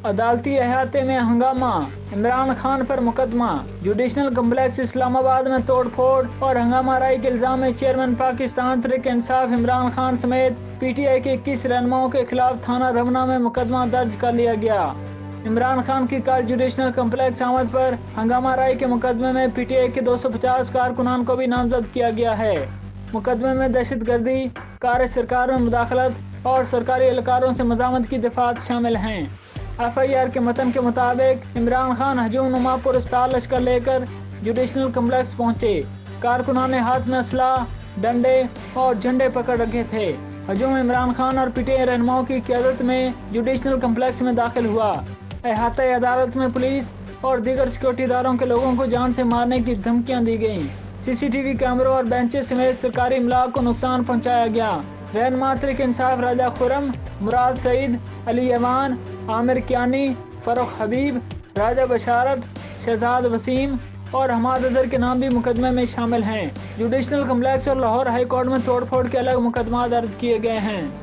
عدالتی احاطے میں ہنگامہ، عمران خان پر مقدمہ۔ جوڈیشنل کمپلیکس اسلام آباد میں توڑ پھوڑ اور ہنگامہ آرائی کے الزام میں چیئرمین پاکستان تحریک انصاف عمران خان سمیت پی ٹی آئی کے 21 رہنماؤں کے خلاف تھانہ رمنا میں مقدمہ درج کر لیا گیا۔ عمران خان کی کل جوڈیشنل کمپلیکس آمد پر ہنگامہ آرائی کے مقدمے میں پی ٹی آئی کے 250 کارکنان کو بھی نامزد کیا گیا ہے۔ مقدمے میں دہشت گردی، کار سرکار میں مداخلت اور سرکاری اہلکاروں سے مزاحمت کی دفعات شامل ہیں۔ ایف آئی آر کے متن کے مطابق عمران خان ہجوم نما پرستار لشکر لے کر جوڈیشنل کمپلیکس پہنچے۔ کارکنان نے ہاتھ میں اسلحہ، ڈنڈے اور جھنڈے پکڑ رکھے تھے۔ ہجوم عمران خان اور پی ٹی آئی رہنماؤں کی قیادت میں جوڈیشنل کمپلیکس میں داخل ہوا۔ احاطۂ عدالت میں پولیس اور دیگر سیکورٹی اداروں کے لوگوں کو جان سے مارنے کی دھمکیاں دی گئیں۔ سی سی ٹی وی کیمروں اور بینچز سمیت سرکاری املاک کو نقصان پہنچایا گیا۔ رہنما تحریک انصاف راجہ خرم، مراد سعید، علی ایوان، عامر کیانی، فروخ حبیب، راجہ بشارت، شہزاد وسیم اور حماد اظہر کے نام بھی مقدمے میں شامل ہیں۔ جوڈیشنل کمپلیکس اور لاہور ہائی کورٹ میں توڑ پھوڑ کے الگ مقدمات درج کیے گئے ہیں۔